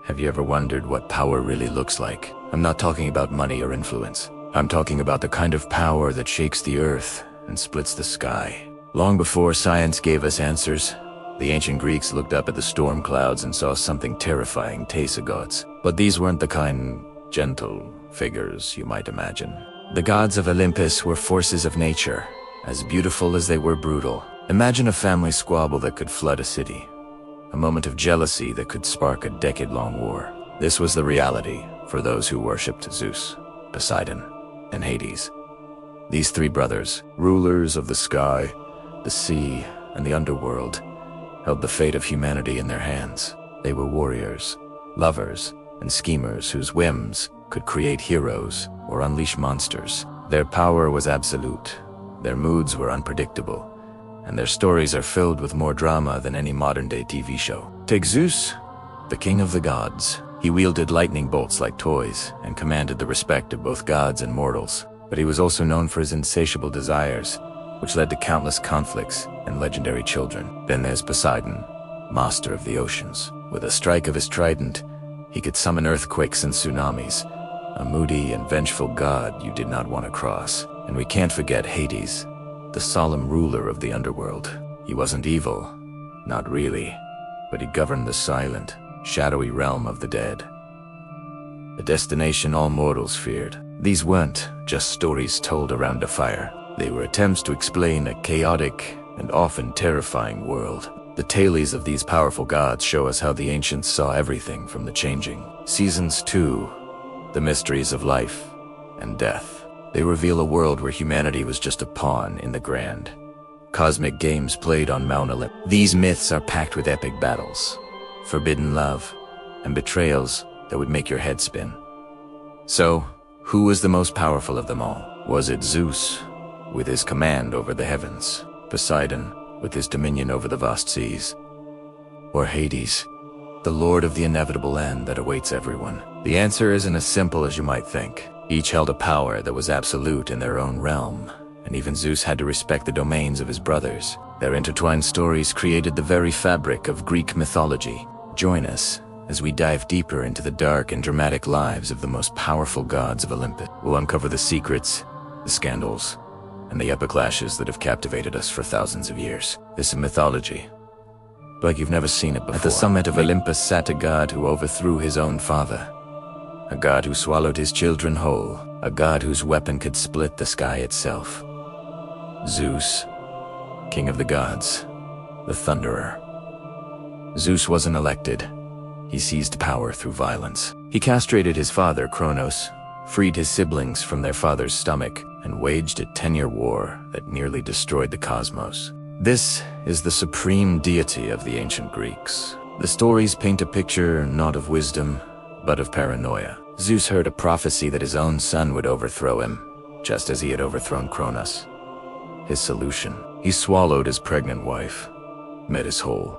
Have you ever wondered what power really looks like? I'm not talking about money or influence. I'm talking about the kind of power that shakes the earth and splits the sky. Long before science gave us answers, the ancient Greeks looked up at the storm clouds and saw something terrifying, gods. But these weren't the kind, gentle figures you might imagine. The gods of Olympus were forces of nature, as beautiful as they were brutal. Imagine a family squabble that could flood a city. A moment of jealousy that could spark a decade-long war. This was the reality for those who worshipped Zeus, Poseidon, and Hades. These three brothers, rulers of the sky, the sea, and the underworld, held the fate of humanity in their hands. They were warriors, lovers, and schemers whose whims could create heroes or unleash monsters. Their power was absolute, their moods were unpredictable, and their stories are filled with more drama than any modern-day TV show. Take Zeus, the king of the gods. He wielded lightning bolts like toys and commanded the respect of both gods and mortals. But he was also known for his insatiable desires, which led to countless conflicts and legendary children. Then there's Poseidon, master of the oceans. With a strike of his trident, he could summon earthquakes and tsunamis, a moody and vengeful god you did not want to cross. And we can't forget Hades, the solemn ruler of the underworld. He wasn't evil, not really, but he governed the silent, shadowy realm of the dead. A destination all mortals feared. These weren't just stories told around a fire. They were attempts to explain a chaotic and often terrifying world. The tales of these powerful gods show us how the ancients saw everything from the changing seasons to the mysteries of life and death. They reveal a world where humanity was just a pawn in the grand cosmic games played on Mount Olympus. These myths are packed with epic battles, forbidden love, and betrayals that would make your head spin. So, who was the most powerful of them all? Was it Zeus, with his command over the heavens? Poseidon, with his dominion over the vast seas? Or Hades, the lord of the inevitable end that awaits everyone? The answer isn't as simple as you might think. Each held a power that was absolute in their own realm, and even Zeus had to respect the domains of his brothers. Their intertwined stories created the very fabric of Greek mythology. Join us as we dive deeper into the dark and dramatic lives of the most powerful gods of Olympus. We'll uncover the secrets, the scandals, and the epic clashes that have captivated us for thousands of years. This is mythology, like you've never seen it before. At the summit of Olympus sat a god who overthrew his own father. A god who swallowed his children whole. A god whose weapon could split the sky itself. Zeus, king of the gods, the thunderer. Zeus wasn't elected. He seized power through violence. He castrated his father, Kronos, freed his siblings from their father's stomach, and waged a 10-year war that nearly destroyed the cosmos. This is the supreme deity of the ancient Greeks. The stories paint a picture not of wisdom, but of paranoia. Zeus heard a prophecy that his own son would overthrow him, just as he had overthrown Kronos. His solution: he swallowed his pregnant wife, Metis whole.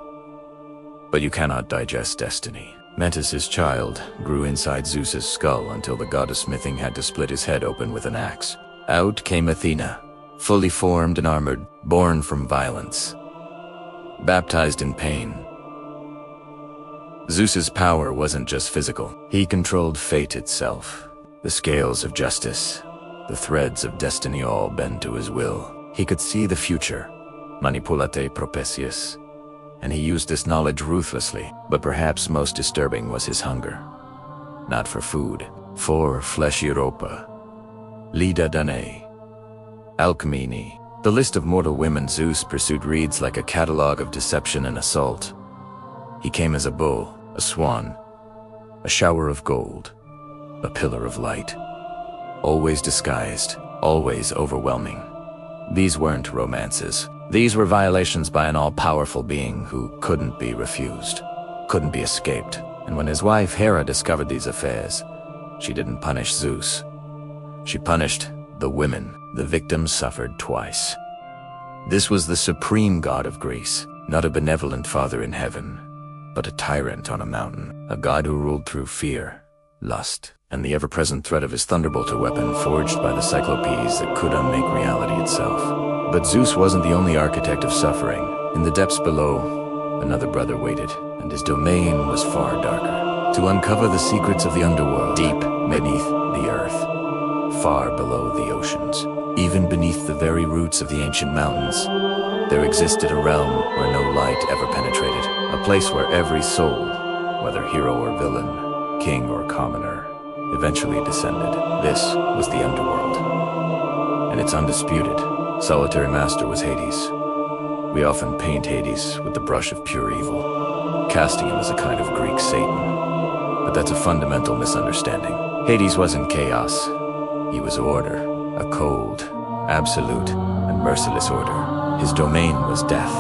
But you cannot digest destiny. Metis' child grew inside Zeus's skull until the god of smithing had to split his head open with an axe. Out came Athena, fully formed and armored, born from violence, baptized in pain. Zeus's power wasn't just physical. He controlled fate itself, the scales of justice, the threads of destiny all bent to his will. He could see the future, manipulate propesius, and he used this knowledge ruthlessly. But perhaps most disturbing was his hunger. Not for food, for flesh Europa, Lida Danae, Alcmene. The list of mortal women Zeus pursued reads like a catalog of deception and assault. He came as a bull, a swan, a shower of gold, a pillar of light. Always disguised, always overwhelming. These weren't romances. These were violations by an all-powerful being who couldn't be refused, couldn't be escaped. And when his wife Hera discovered these affairs, she didn't punish Zeus. She punished the women. The victims suffered twice. This was the supreme god of Greece, not a benevolent father in heaven, but a tyrant on a mountain, a god who ruled through fear, lust, and the ever-present threat of his thunderbolt, a weapon forged by the Cyclopes that could unmake reality itself. But Zeus wasn't the only architect of suffering. In the depths below, another brother waited, and his domain was far darker. to uncover the secrets of the underworld, deep beneath the earth, far below the oceans. Even beneath the very roots of the ancient mountains, there existed a realm where no light ever penetrated, a place where every soul, whether hero or villain, king or commoner, eventually descended. This was the Underworld, and it's undisputed. Solitary master was Hades. We often paint Hades with the brush of pure evil, casting him as a kind of Greek Satan. But that's a fundamental misunderstanding. Hades wasn't chaos. He was order, a cold, absolute, and merciless order. His domain was death,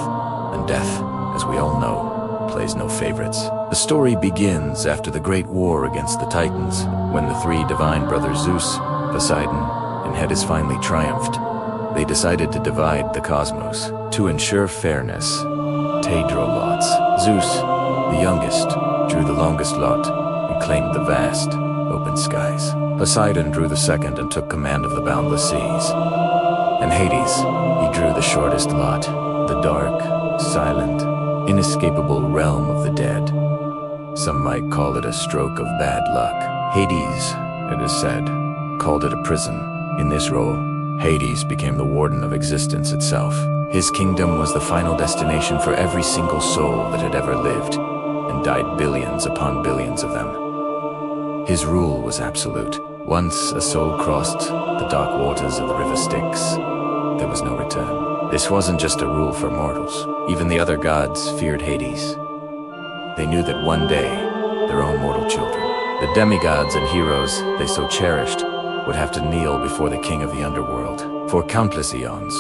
and death, as we all know, plays no favorites. The story begins after the Great War against the Titans, when the three divine brothers Zeus, Poseidon, and Hades finally triumphed. They decided to divide the cosmos. To ensure fairness, they drew lots. Zeus, the youngest, drew the longest lot and claimed the vast, open skies. Poseidon drew the second and took command of the boundless seas. And Hades, he drew the shortest lot, the dark, silent, inescapable realm of the dead. Some might call it a stroke of bad luck. Hades, it is said, called it a prison. In this role, Hades became the warden of existence itself. His kingdom was the final destination for every single soul that had ever lived, and died billions upon billions of them. His rule was absolute. Once a soul crossed the dark waters of the river Styx, there was no return. This wasn't just a rule for mortals. Even the other gods feared Hades. They knew that one day, their own mortal children, the demigods and heroes they so cherished, would have to kneel before the king of the underworld. For countless eons,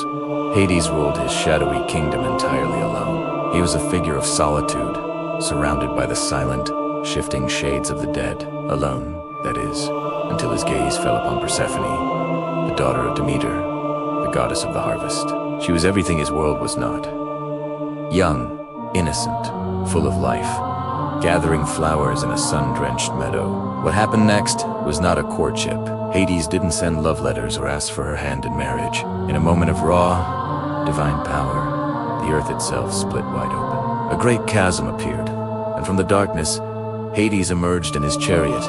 Hades ruled his shadowy kingdom entirely alone. He was a figure of solitude, surrounded by the silent, shifting shades of the dead. Alone, that is, until his gaze fell upon Persephone, the daughter of Demeter, the goddess of the harvest. She was everything his world was not. Young, innocent, full of life, gathering flowers in a sun-drenched meadow. What happened next was not a courtship. Hades didn't send love letters or ask for her hand in marriage. In a moment of raw, divine power, the earth itself split wide open. A great chasm appeared, and from the darkness, Hades emerged in his chariot,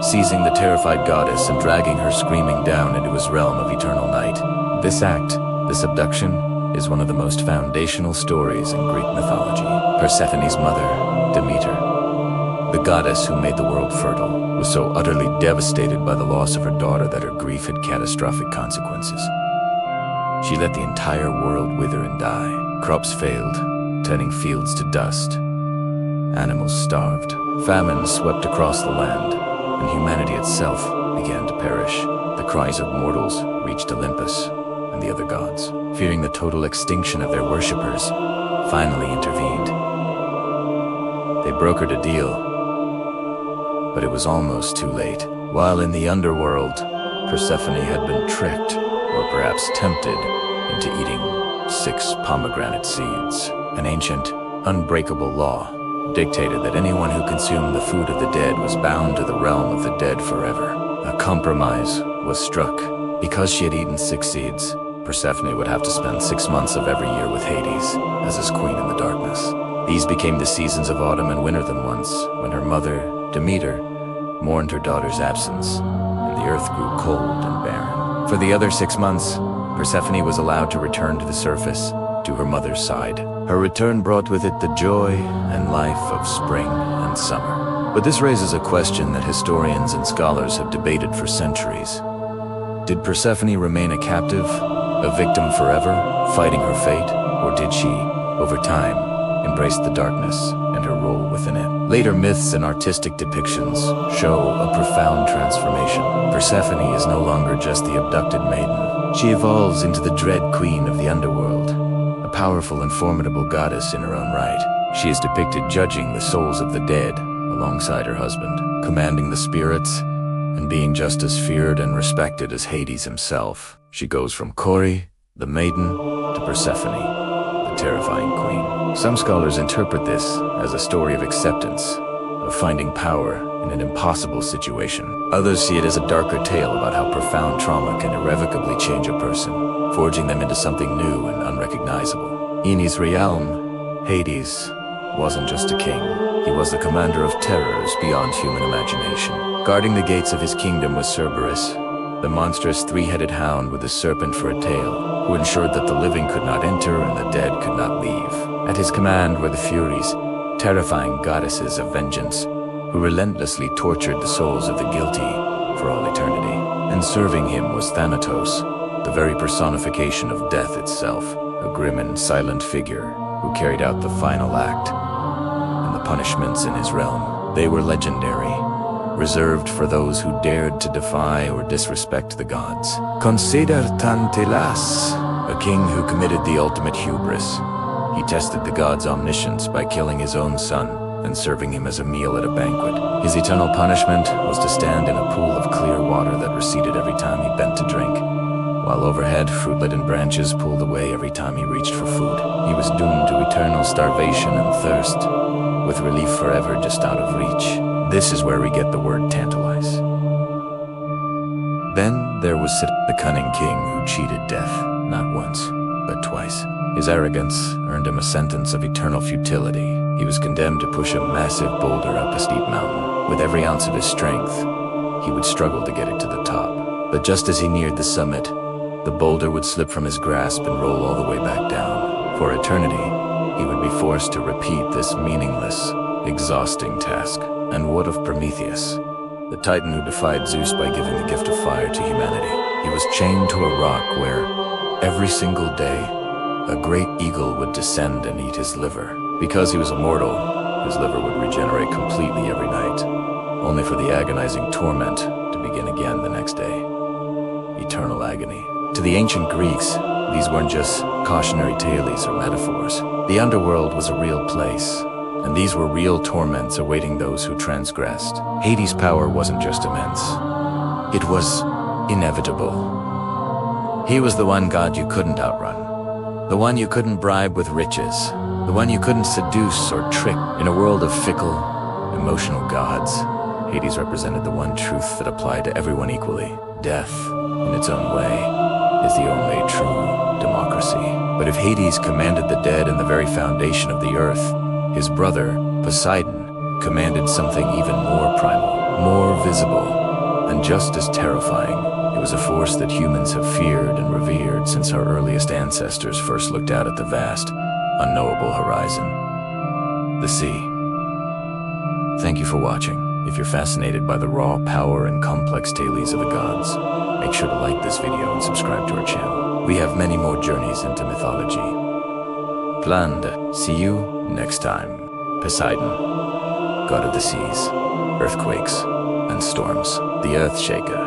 seizing the terrified goddess and dragging her screaming down into his realm of eternal night. This act, this abduction, is one of the most foundational stories in Greek mythology. Persephone's mother, Demeter, the goddess who made the world fertile, was so utterly devastated by the loss of her daughter that her grief had catastrophic consequences. She let the entire world wither and die. Crops failed, turning fields to dust. Animals starved. Famine swept across the land, and humanity itself began to perish. The cries of mortals reached Olympus and the other gods, fearing the total extinction of their worshippers, finally intervened. They brokered a deal, but it was almost too late. While in the underworld, Persephone had been tricked, or perhaps tempted, into eating 6 pomegranate seeds. An ancient, unbreakable law dictated that anyone who consumed the food of the dead was bound to the realm of the dead forever. A compromise was struck. Because she had eaten 6 seeds, Persephone would have to spend 6 months of every year with Hades, as his queen in the darkness. These became the seasons of autumn and winter than once, when her mother, Demeter, mourned her daughter's absence, and the earth grew cold and barren. For the other 6 months, Persephone was allowed to return to the surface, to her mother's side. Her return brought with it the joy and life of spring and summer. But this raises a question that historians and scholars have debated for centuries. Did Persephone remain a captive, a victim forever, fighting her fate, or did she, over time, embrace the darkness and her role within it? Later myths and artistic depictions show a profound transformation. Persephone is no longer just the abducted maiden. She evolves into the dread queen of the underworld, a powerful and formidable goddess in her own right. She is depicted judging the souls of the dead alongside her husband, commanding the spirits, and being just as feared and respected as Hades himself. She goes from Kori, the maiden, to Persephone, the terrifying queen. Some scholars interpret this as a story of acceptance, of finding power in an impossible situation. Others see it as a darker tale about how profound trauma can irrevocably change a person, forging them into something new and unrecognizable. In his realm, Hades, wasn't just a king. He was the commander of terrors beyond human imagination. Guarding the gates of his kingdom was Cerberus, the monstrous three-headed hound with a serpent for a tail, who ensured that the living could not enter and the dead could not leave. At his command were the Furies, terrifying goddesses of vengeance, who relentlessly tortured the souls of the guilty for all eternity. And serving him was Thanatos, the very personification of death itself, a grim and silent figure who carried out the final act. And the punishments in his realm, they were legendary, reserved for those who dared to defy or disrespect the gods. Consider Tantilas, a king who committed the ultimate hubris. He tested the god's omniscience by killing his own son and serving him as a meal at a banquet. His eternal punishment was to stand in a pool of clear water that receded every time he bent to drink, while overhead fruit-laden branches pulled away every time he reached for food. He was doomed to eternal starvation and thirst, with relief forever just out of reach. This is where we get the word tantalize. Then there was the cunning king who cheated death, not once, but twice. His arrogance earned him a sentence of eternal futility. He was condemned to push a massive boulder up a steep mountain. With every ounce of his strength, he would struggle to get it to the top. But just as he neared the summit, the boulder would slip from his grasp and roll all the way back down. For eternity, he would be forced to repeat this meaningless, exhausting task. And what of Prometheus, the titan who defied Zeus by giving the gift of fire to humanity? He was chained to a rock where, every single day, a great eagle would descend and eat his liver. Because he was immortal, his liver would regenerate completely every night, only for the agonizing torment to begin again the next day. Eternal agony. To the ancient Greeks, these weren't just cautionary tales or metaphors. The Underworld was a real place, and these were real torments awaiting those who transgressed. Hades' power wasn't just immense. It was inevitable. He was the one god you couldn't outrun, the one you couldn't bribe with riches, the one you couldn't seduce or trick. In a world of fickle, emotional gods, Hades represented the one truth that applied to everyone equally. Death, in its own way, is the only true democracy. But if Hades commanded the dead and the very foundation of the earth, his brother, Poseidon, commanded something even more primal, more visible, and just as terrifying. It was a force that humans have feared and revered since our earliest ancestors first looked out at the vast, unknowable horizon. The sea. Thank you for watching. If you're fascinated by the raw power and complex tales of the gods, make sure to like this video and subscribe to our channel. We have many more journeys into mythology planned. See you next time. Poseidon, god of the seas, earthquakes, and storms. The Earthshaker,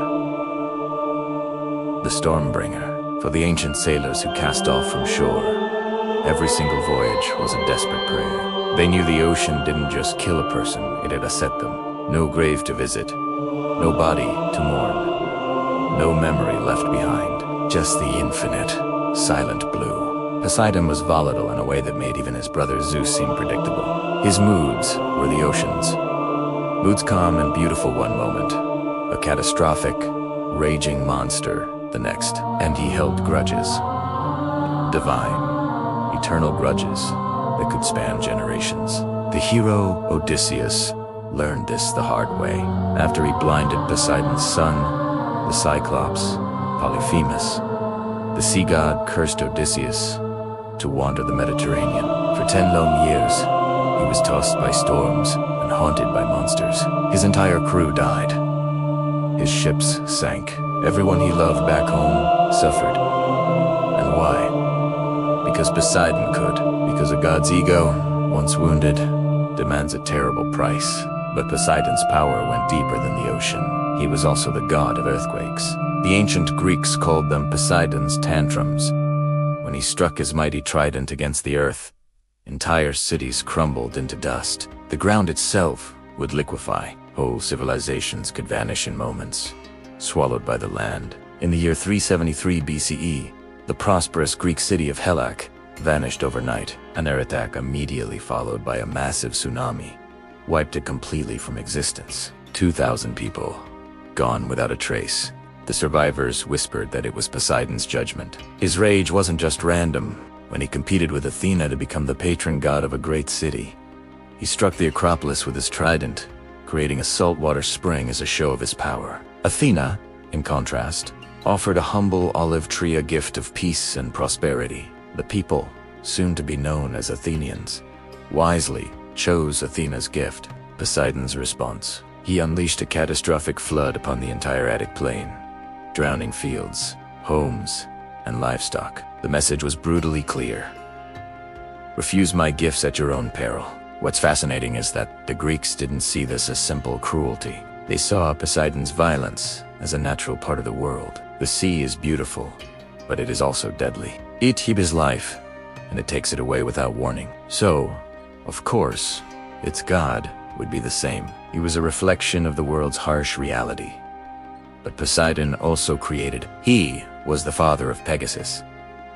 the Stormbringer. For the ancient sailors who cast off from shore, every single voyage was a desperate prayer. They knew the ocean didn't just kill a person, it had upset them. No grave to visit, no body to mourn, no memory left behind, just the infinite, silent blue. Poseidon was volatile in a way that made even his brother Zeus seem predictable. His moods were the ocean's. Moods calm and beautiful one moment, a catastrophic, raging monster the next. And he held grudges. Divine, eternal grudges that could span generations. The hero Odysseus learned this the hard way after he blinded Poseidon's son, the Cyclops, Polyphemus. The sea god cursed Odysseus to wander the Mediterranean. For 10 long years, he was tossed by storms and haunted by monsters. His entire crew died. His ships sank. Everyone he loved back home suffered. And why? Because Poseidon could. Because a god's ego, once wounded, demands a terrible price. But Poseidon's power went deeper than the ocean. He was also the god of earthquakes. The ancient Greeks called them Poseidon's tantrums. When he struck his mighty trident against the earth, entire cities crumbled into dust. The ground itself would liquefy. Whole civilizations could vanish in moments, swallowed by the land. In the year 373 BCE, the prosperous Greek city of Helak vanished overnight. An air attack immediately followed by a massive tsunami wiped it completely from existence. 2,000 people, gone without a trace. The survivors whispered that it was Poseidon's judgment. His rage wasn't just random. When he competed with Athena to become the patron god of a great city, He struck the Acropolis with his trident, creating a saltwater spring as a show of his power. Athena, in contrast, offered a humble olive tree a gift of peace and prosperity. The people, soon to be known as Athenians, wisely chose Athena's gift. Poseidon's response: he unleashed a catastrophic flood upon the entire Attic plain, drowning fields, homes, and livestock. The message was brutally clear: refuse my gifts at your own peril. What's fascinating is that the Greeks didn't see this as simple cruelty. They saw Poseidon's violence as a natural part of the world. The sea is beautiful, but it is also deadly. It gives life, and it takes it away without warning. So, of course, its god would be the same. He was a reflection of the world's harsh reality. But Poseidon also created. He was the father of Pegasus,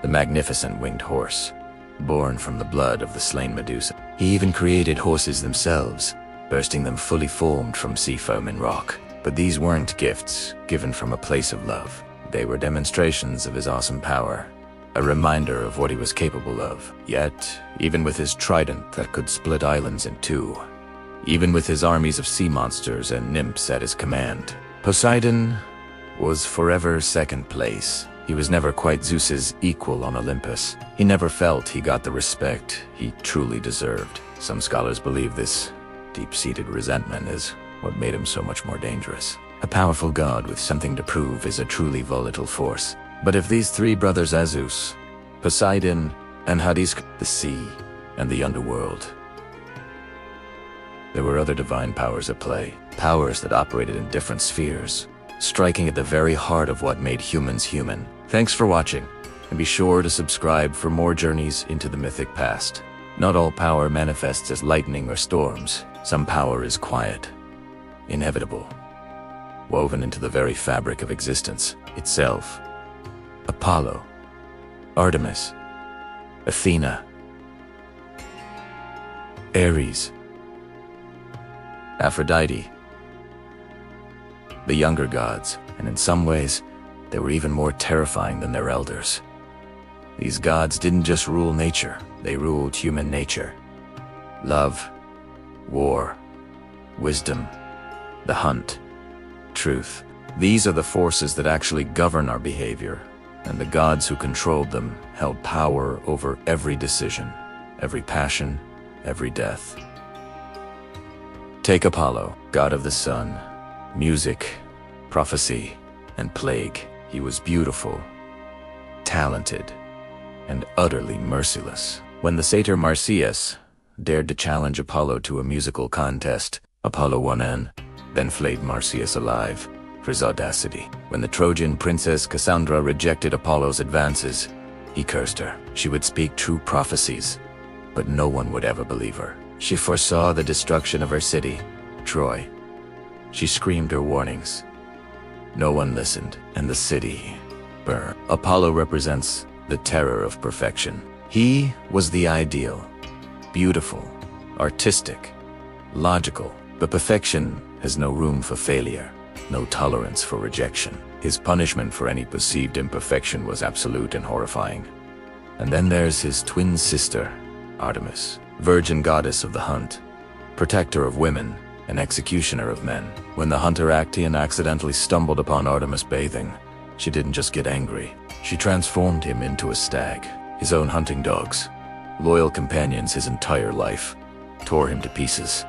the magnificent winged horse, born from the blood of the slain Medusa. He even created horses themselves, bursting them fully formed from sea foam and rock. But these weren't gifts given from a place of love. They were demonstrations of his awesome power, a reminder of what he was capable of. Yet, even with his trident that could split islands in two, even with his armies of sea monsters and nymphs at his command, Poseidon was forever second place. He was never quite Zeus's equal on Olympus. He never felt he got the respect he truly deserved. Some scholars believe this deep-seated resentment is what made him so much more dangerous. A powerful god with something to prove is a truly volatile force. But if these three brothers Zeus, Poseidon, and Hades, the sea, and the underworld, there were other divine powers at play, powers that operated in different spheres, striking at the very heart of what made humans human. Thanks for watching, and be sure to subscribe for more journeys into the mythic past. Not all power manifests as lightning or storms. Some power is quiet, inevitable, woven into the very fabric of existence itself. Apollo, Artemis, Athena, Ares, Aphrodite, the younger gods, and in some ways, they were even more terrifying than their elders. These gods didn't just rule nature, they ruled human nature. Love, war, wisdom, the hunt, truth. These are the forces that actually govern our behavior, and the gods who controlled them held power over every decision, every passion, every death. Take Apollo, god of the sun, music, prophecy, and plague. He was beautiful, talented, and utterly merciless. When the satyr Marsyas dared to challenge Apollo to a musical contest, Apollo won and then flayed Marsyas alive for his audacity. When the Trojan princess Cassandra rejected Apollo's advances, he cursed her. She would speak true prophecies, but no one would ever believe her. She foresaw the destruction of her city, Troy. She screamed her warnings. No one listened, and the city burned. Apollo represents the terror of perfection. He was the ideal, beautiful, artistic, logical, but perfection has no room for failure, no tolerance for rejection. His punishment for any perceived imperfection was absolute and horrifying. And then there's his twin sister, Artemis, virgin goddess of the hunt, protector of women, and executioner of men. When the hunter Actaeon accidentally stumbled upon Artemis bathing, she didn't just get angry. She transformed him into a stag, his own hunting dogs, loyal companions his entire life, tore him to pieces,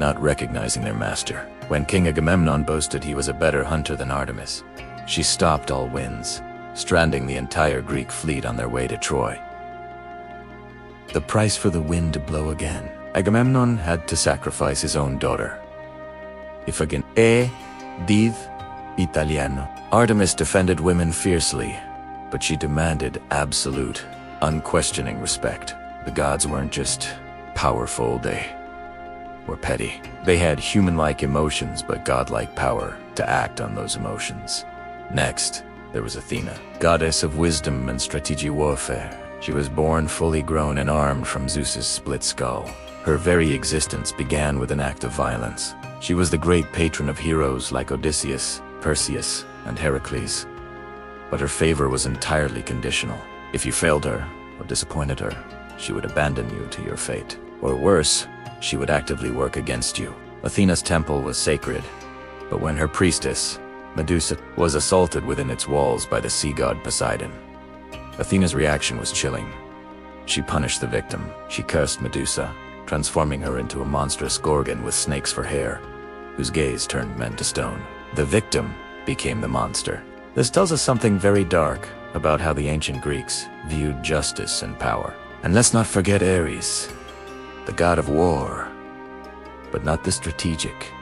not recognizing their master. When King Agamemnon boasted he was a better hunter than Artemis, she stopped all winds, stranding the entire Greek fleet on their way to Troy. The price for the wind to blow again. Agamemnon had to sacrifice his own daughter. If again, div italiano. Artemis defended women fiercely, but she demanded absolute, unquestioning respect. The gods weren't just powerful, they were petty. They had human-like emotions, but godlike power to act on those emotions. Next, there was Athena, goddess of wisdom and strategic warfare. She was born fully grown and armed from Zeus's split skull. Her very existence began with an act of violence. She was the great patron of heroes like Odysseus, Perseus, and Heracles. But her favor was entirely conditional. If you failed her or disappointed her, she would abandon you to your fate. Or worse, she would actively work against you. Athena's temple was sacred, but when her priestess, Medusa, was assaulted within its walls by the sea god Poseidon, Athena's reaction was chilling. She punished the victim. She cursed Medusa, transforming her into a monstrous gorgon with snakes for hair, whose gaze turned men to stone. The victim became the monster. This tells us something very dark about how the ancient Greeks viewed justice and power. And let's not forget Ares, the god of war, but not the strategic,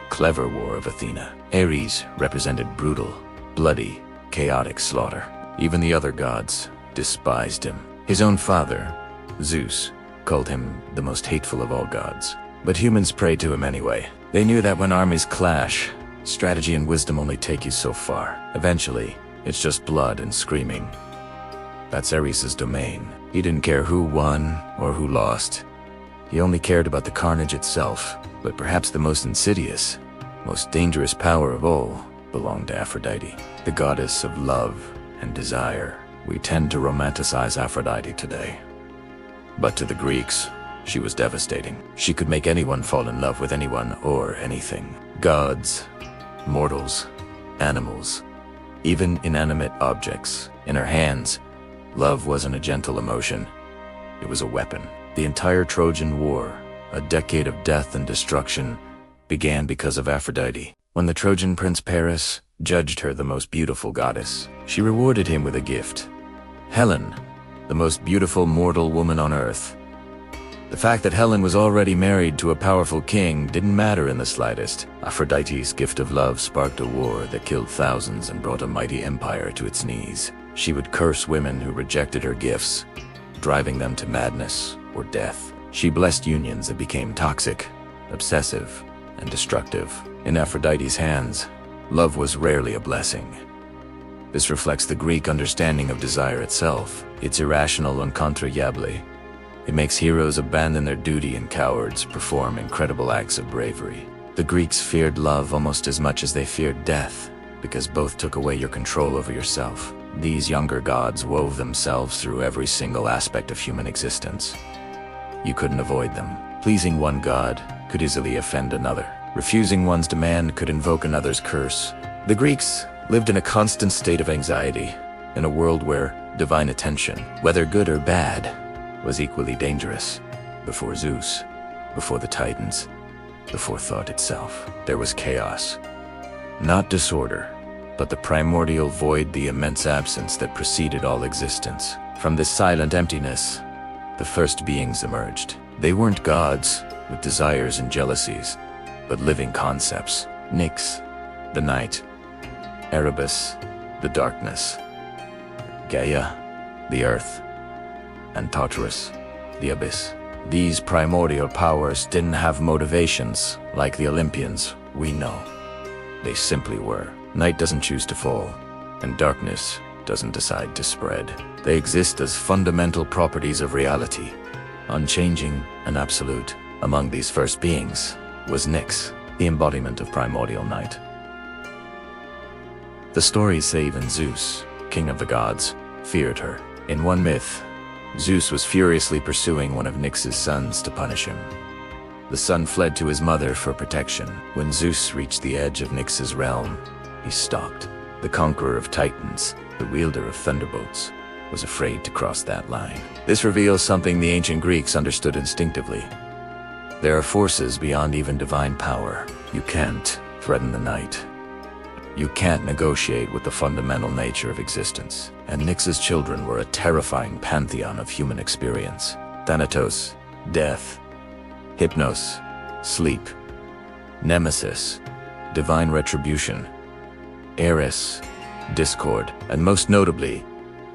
clever war of Athena. Ares represented brutal, bloody, chaotic slaughter. Even the other gods despised him. His own father, Zeus, called him the most hateful of all gods. But humans prayed to him anyway. They knew that when armies clash, strategy and wisdom only take you so far. Eventually, it's just blood and screaming. That's Ares' domain. He didn't care who won or who lost. He only cared about the carnage itself. But perhaps the most insidious, most dangerous power of all belonged to Aphrodite, the goddess of love and desire. We tend to romanticize Aphrodite today. But to the Greeks, she was devastating. She could make anyone fall in love with anyone or anything. Gods, mortals, animals, even inanimate objects. In her hands, love wasn't a gentle emotion. It was a weapon. The entire Trojan War, a decade of death and destruction, began because of Aphrodite. When the Trojan prince Paris judged her the most beautiful goddess, she rewarded him with a gift. Helen, the most beautiful mortal woman on earth. The fact that Helen was already married to a powerful king didn't matter in the slightest. Aphrodite's gift of love sparked a war that killed thousands and brought a mighty empire to its knees. She would curse women who rejected her gifts, driving them to madness or death. She blessed unions that became toxic, obsessive, and destructive. In Aphrodite's hands, love was rarely a blessing. This reflects the Greek understanding of desire itself. It's irrational and incontrollable. It makes heroes abandon their duty and cowards perform incredible acts of bravery. The Greeks feared love almost as much as they feared death, because both took away your control over yourself. These younger gods wove themselves through every single aspect of human existence. You couldn't avoid them. Pleasing one god could easily offend another. Refusing one's demand could invoke another's curse. The Greeks lived in a constant state of anxiety, in a world where divine attention, whether good or bad, was equally dangerous. Before Zeus, before the Titans, before thought itself, there was chaos. Not disorder, but the primordial void, the immense absence that preceded all existence. From this silent emptiness, the first beings emerged. They weren't gods with desires and jealousies, but living concepts. Nyx, the night. Erebus, the darkness. Gaia, the earth. And Tartarus, the abyss. These primordial powers didn't have motivations like the Olympians we know. They simply were. Night doesn't choose to fall, and darkness doesn't decide to spread. They exist as fundamental properties of reality, unchanging and absolute. Among these first beings was Nyx, the embodiment of primordial night. The stories say even Zeus, king of the gods, feared her. In one myth, Zeus was furiously pursuing one of Nyx's sons to punish him. The son fled to his mother for protection. When Zeus reached the edge of Nyx's realm, he stopped. The conqueror of Titans, the wielder of thunderbolts, was afraid to cross that line. This reveals something the ancient Greeks understood instinctively. There are forces beyond even divine power. You can't threaten the night. You can't negotiate with the fundamental nature of existence. And Nyx's children were a terrifying pantheon of human experience. Thanatos, death. Hypnos, sleep. Nemesis, divine retribution. Eris, discord. And most notably,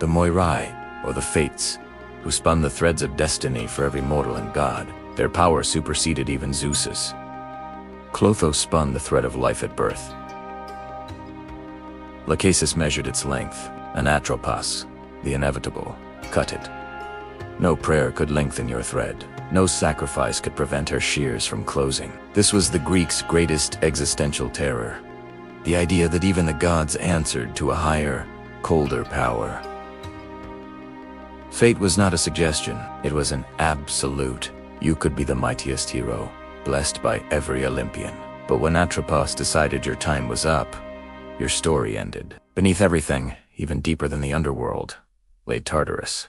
the Moirai, or the Fates, who spun the threads of destiny for every mortal and god. Their power superseded even Zeus's. Clotho spun the thread of life at birth. Lachesis measured its length, and Atropos, the inevitable, cut it. No prayer could lengthen your thread. No sacrifice could prevent her shears from closing. This was the Greeks' greatest existential terror. The idea that even the gods answered to a higher, colder power. Fate was not a suggestion, it was an absolute. You could be the mightiest hero, blessed by every Olympian. But when Atropos decided your time was up, your story ended. Beneath everything, even deeper than the underworld, lay Tartarus.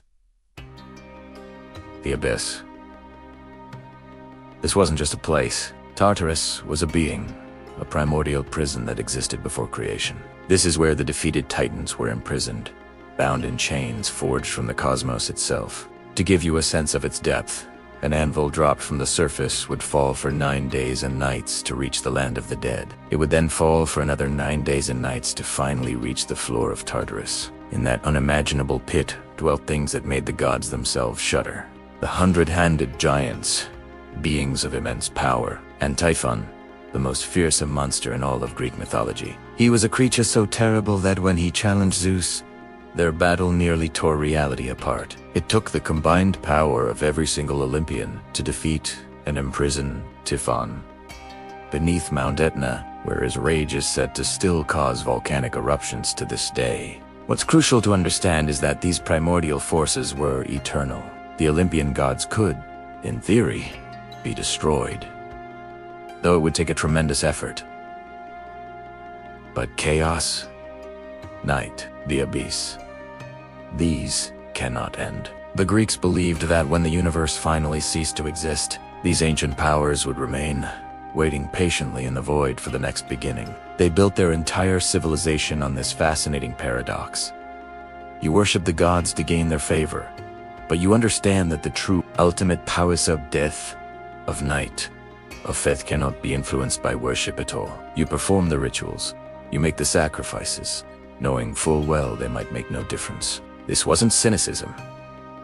The abyss. This wasn't just a place. Tartarus was a being, a primordial prison that existed before creation. This is where the defeated Titans were imprisoned, bound in chains forged from the cosmos itself. To give you a sense of its depth, an anvil dropped from the surface would fall for 9 days and nights to reach the land of the dead. It would then fall for another 9 days and nights to finally reach the floor of Tartarus. In that unimaginable pit dwelt things that made the gods themselves shudder. The 100-handed giants, beings of immense power, and Typhon, the most fearsome monster in all of Greek mythology. He was a creature so terrible that when he challenged Zeus, their battle nearly tore reality apart. It took the combined power of every single Olympian to defeat and imprison Typhon beneath Mount Etna, where his rage is said to still cause volcanic eruptions to this day. What's crucial to understand is that these primordial forces were eternal. The Olympian gods could, in theory, be destroyed, though it would take a tremendous effort. But chaos, night, the abyss, these cannot end. The Greeks believed that when the universe finally ceased to exist, these ancient powers would remain, waiting patiently in the void for the next beginning. They built their entire civilization on this fascinating paradox. You worship the gods to gain their favor, but you understand that the true ultimate powers of death, of night, of faith cannot be influenced by worship at all. You perform the rituals, you make the sacrifices, knowing full well they might make no difference. This wasn't cynicism.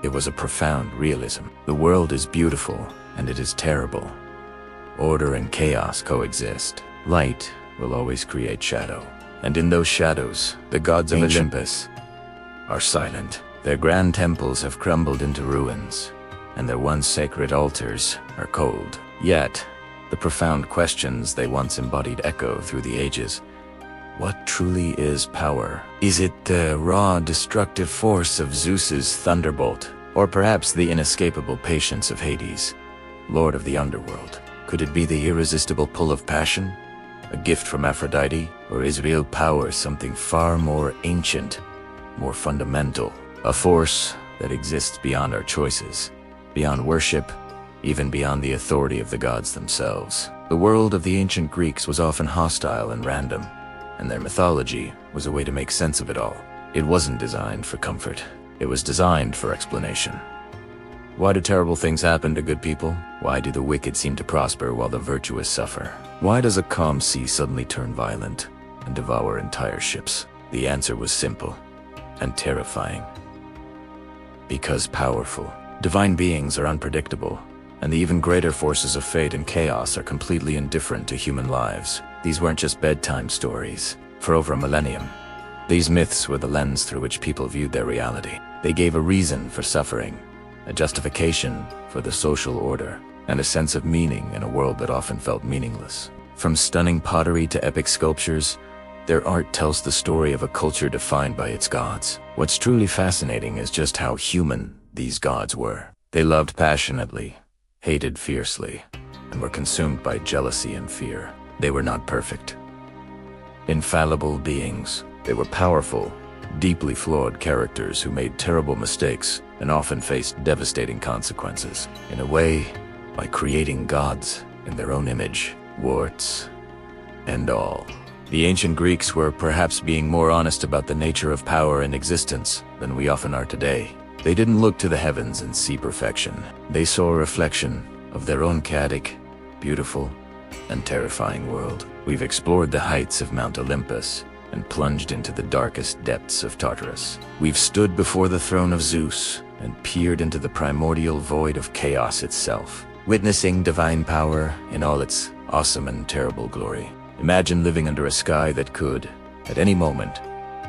It was a profound realism. The world is beautiful, and it is terrible. Order and chaos coexist. Light will always create shadow. And in those shadows, the gods of Olympus are silent. Their grand temples have crumbled into ruins, and their once sacred altars are cold. Yet, the profound questions they once embodied echo through the ages. What truly is power? Is it the raw, destructive force of Zeus's thunderbolt? Or perhaps the inescapable patience of Hades, lord of the underworld? Could it be the irresistible pull of passion? A gift from Aphrodite? Or is real power something far more ancient, more fundamental? A force that exists beyond our choices, beyond worship, even beyond the authority of the gods themselves. The world of the ancient Greeks was often hostile and random, and their mythology was a way to make sense of it all. It wasn't designed for comfort. It was designed for explanation. Why do terrible things happen to good people? Why do the wicked seem to prosper while the virtuous suffer? Why does a calm sea suddenly turn violent and devour entire ships? The answer was simple and terrifying. Because powerful, divine beings are unpredictable, and the even greater forces of fate and chaos are completely indifferent to human lives. These weren't just bedtime stories. For over a millennium, these myths were the lens through which people viewed their reality. They gave a reason for suffering, a justification for the social order, and a sense of meaning in a world that often felt meaningless. From stunning pottery to epic sculptures, their art tells the story of a culture defined by its gods. What's truly fascinating is just how human these gods were. They loved passionately, hated fiercely, and were consumed by jealousy and fear. They were not perfect, infallible beings. They were powerful, deeply flawed characters who made terrible mistakes and often faced devastating consequences. In a way, by creating gods in their own image, warts and all. The ancient Greeks were perhaps being more honest about the nature of power and existence than we often are today. They didn't look to the heavens and see perfection. They saw a reflection of their own chaotic, beautiful, and terrifying world. We've explored the heights of Mount Olympus and plunged into the darkest depths of Tartarus. We've stood before the throne of Zeus and peered into the primordial void of chaos itself, witnessing divine power in all its awesome and terrible glory. Imagine living under a sky that could, at any moment,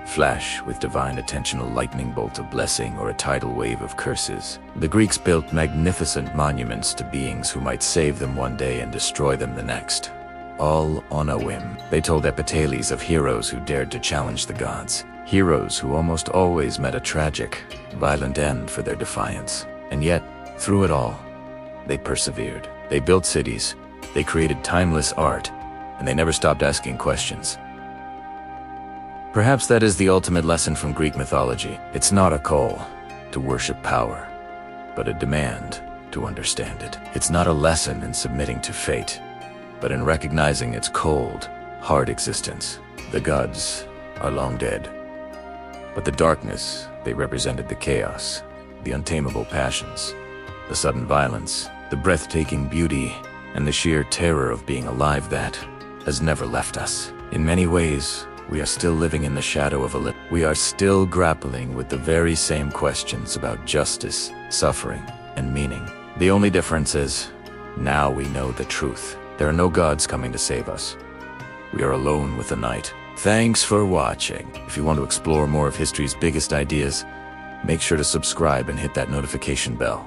flash with divine attention a lightning bolt of blessing or a tidal wave of curses. The Greeks built magnificent monuments to beings who might save them one day and destroy them the next, all on a whim. They told epitaphes of heroes who dared to challenge the gods, heroes who almost always met a tragic, violent end for their defiance. And yet, through it all, they persevered. They built cities, they created timeless art, and they never stopped asking questions. Perhaps that is the ultimate lesson from Greek mythology. It's not a call to worship power, but a demand to understand it. It's not a lesson in submitting to fate, but in recognizing its cold, hard existence. The gods are long dead, but the darkness they represented, the chaos, the untamable passions, the sudden violence, the breathtaking beauty, and the sheer terror of being alive, that has never left us. In many ways, we are still living in the shadow of Olympus. We are still grappling with the very same questions about justice, suffering, and meaning. The only difference is, now we know the truth. There are no gods coming to save us. We are alone with the night. Thanks for watching. If you want to explore more of history's biggest ideas, make sure to subscribe and hit that notification bell.